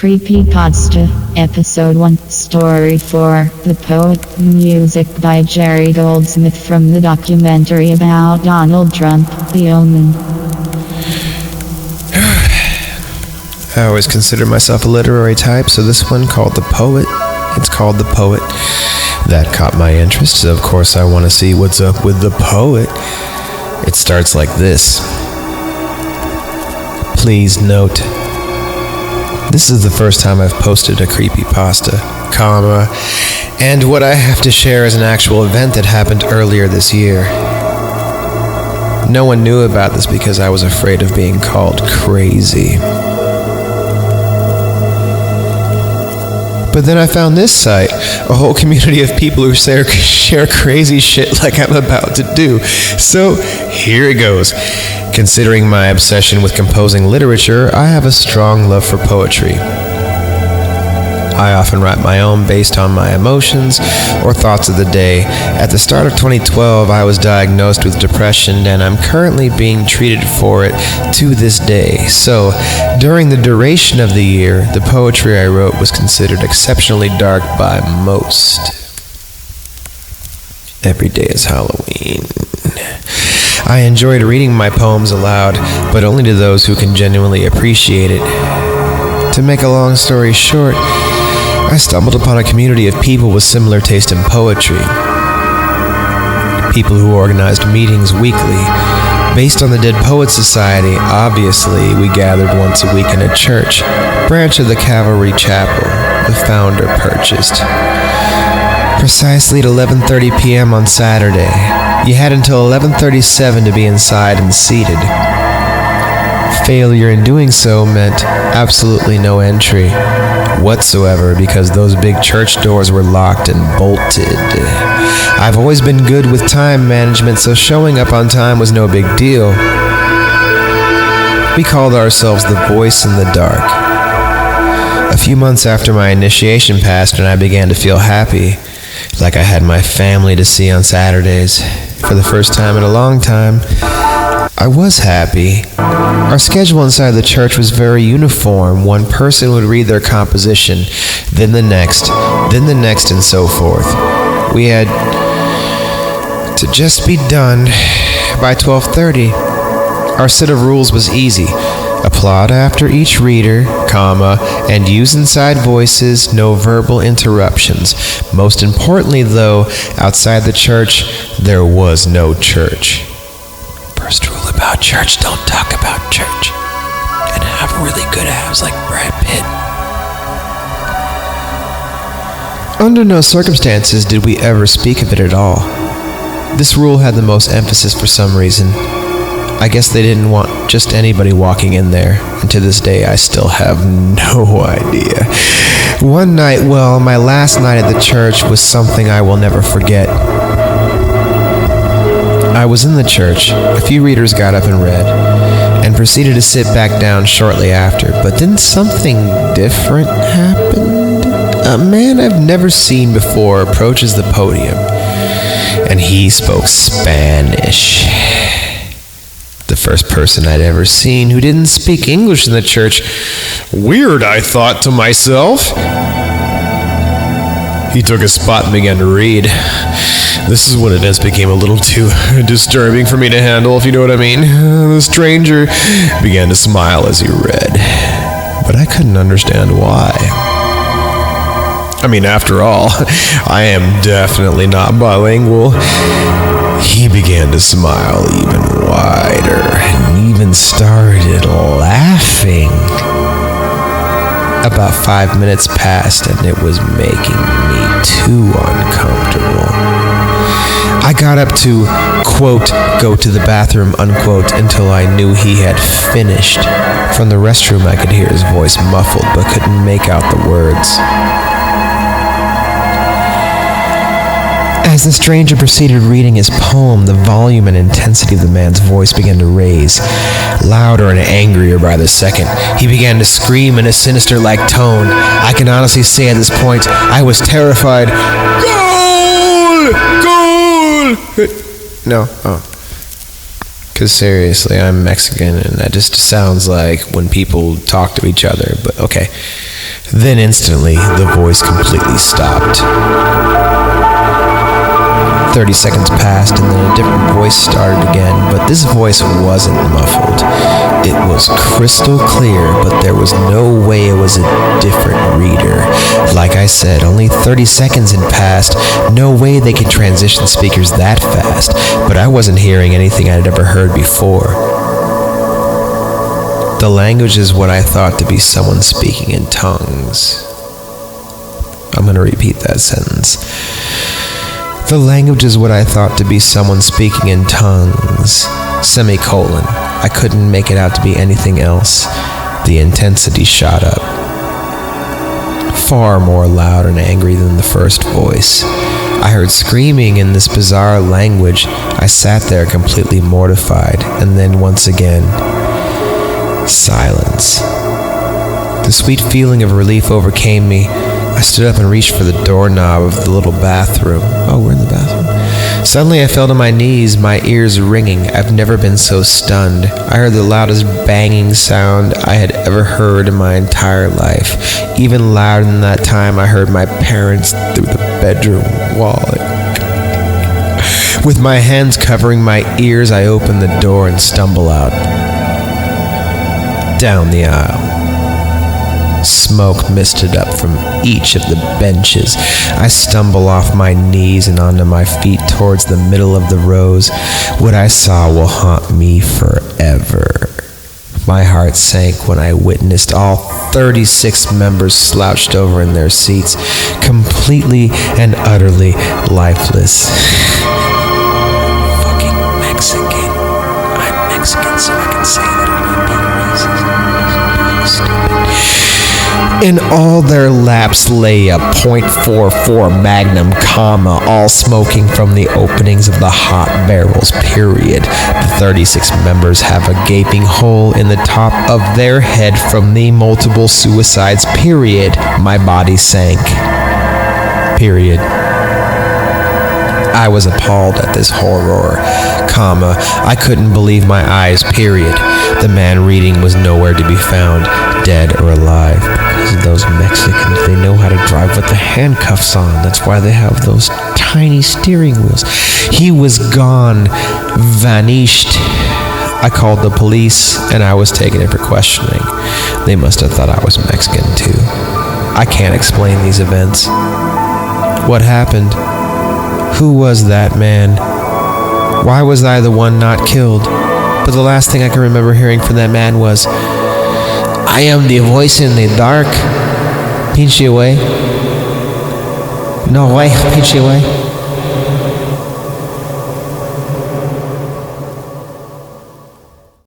Creepypasta, Episode 1, Story 4, The Poet, music by Jerry Goldsmith from the documentary about Donald Trump, The Omen. I always consider myself a literary type, so this one called The Poet, it's called The Poet. That caught my interest, so of course I want to see what's up with The Poet. It starts like this. Please note, this is the first time I've posted a creepypasta, and what I have to share is an actual event that happened earlier this year. No one knew about this because I was afraid of being called crazy. But then I found this site, a whole community of people who share crazy shit like I'm about to do. So here it goes. Considering my obsession with composing literature, I have a strong love for poetry. I often write my own based on my emotions or thoughts of the day. At the start of 2012, I was diagnosed with depression, and I'm currently being treated for it to this day. So, during the duration of the year, the poetry I wrote was considered exceptionally dark by most. Every day is Halloween. I enjoyed reading my poems aloud, but only to those who can genuinely appreciate it. To make a long story short, I stumbled upon a community of people with similar taste in poetry. People who organized meetings weekly. Based on the Dead Poets Society, obviously, we gathered once a week in a church, branch of the Cavalry Chapel, the founder purchased. Precisely at 11:30 p.m. on Saturday. You had until 11:37 to be inside and seated. Failure in doing so meant absolutely no entry whatsoever because those big church doors were locked and bolted. I've always been good with time management, so showing up on time was no big deal. We called ourselves the Voice in the Dark. A few months after my initiation passed and I began to feel happy, like I had my family to see on Saturdays. For the first time in a long time, I was happy. Our schedule inside the church was very uniform. One person would read their composition, then the next, and so forth. We had to just be done by 12:30. Our set of rules was easy. Applaud after each reader, and use inside voices, no verbal interruptions. Most importantly, though, outside the church, there was no church. First rule about church, don't talk about church. And have really good abs like Brad Pitt. Under no circumstances did we ever speak of it at all. This rule had the most emphasis for some reason. I guess they didn't want just anybody walking in there, and to this day I still have no idea. One night, my last night at the church was something I will never forget. I was in the church, a few readers got up and read, and proceeded to sit back down shortly after, but then something different happened. A man I've never seen before approaches the podium, and he spoke Spanish. The first person I'd ever seen who didn't speak English in the church. Weird, I thought to myself. He took a spot and began to read. This is when it became a little too disturbing for me to handle, if you know what I mean. The stranger began to smile as he read, but I couldn't understand why. I mean, after all, I am definitely not bilingual. He began to smile even wider and even started laughing. About 5 minutes passed and it was making me too uncomfortable. I got up to, quote, go to the bathroom, unquote, until I knew he had finished. From the restroom I could hear his voice muffled but couldn't make out the words. As the stranger proceeded reading his poem, the volume and intensity of the man's voice began to raise, louder and angrier by the second. He began to scream in a sinister-like tone. I can honestly say at this point, I was terrified. Goal! No, because seriously, I'm Mexican, and that just sounds like when people talk to each other, but okay. Then instantly, the voice completely stopped. 30 seconds passed and then a different voice started again, but this voice wasn't muffled. It was crystal clear, but there was no way it was a different reader. Like I said, only 30 seconds had passed. No way they could transition speakers that fast, but I wasn't hearing anything I'd ever heard before. The language is what I thought to be someone speaking in tongues. I'm going to repeat that sentence. The language is what I thought to be someone speaking in tongues. Semicolon. I couldn't make it out to be anything else. The intensity shot up. Far more loud and angry than the first voice. I heard screaming in this bizarre language. I sat there completely mortified, and then once again, silence. The sweet feeling of relief overcame me. I stood up and reached for the doorknob of the little bathroom. Oh, we're in the bathroom. Suddenly I fell to my knees, my ears ringing. I've never been so stunned. I heard the loudest banging sound I had ever heard in my entire life. Even louder than that time, I heard my parents through the bedroom wall. With my hands covering my ears, I opened the door and stumble out. Down the aisle. Smoke misted up from each of the benches. I stumble off my knees and onto my feet towards the middle of the rows. What I saw will haunt me forever. My heart sank when I witnessed all 36 members slouched over in their seats, completely and utterly lifeless. Fucking Mexican. I'm Mexican, so I can say that I'm not being racist. Stupid. In all their laps lay a .44 Magnum, all smoking from the openings of the hot barrels, period. The 36 members have a gaping hole in the top of their head from the multiple suicides, period. My body sank. Period. I was appalled at this horror, I couldn't believe my eyes, period. The man reading was nowhere to be found, dead or alive. Because of those Mexicans, they know how to drive with the handcuffs on. That's why they have those tiny steering wheels. He was gone, vanished. I called the police, and I was taken in for questioning. They must have thought I was Mexican, too. I can't explain these events. What happened? Who was that man? Why was I the one not killed? But the last thing I can remember hearing from that man was, I am the voice in the dark. Pinche way. No way, pinche way.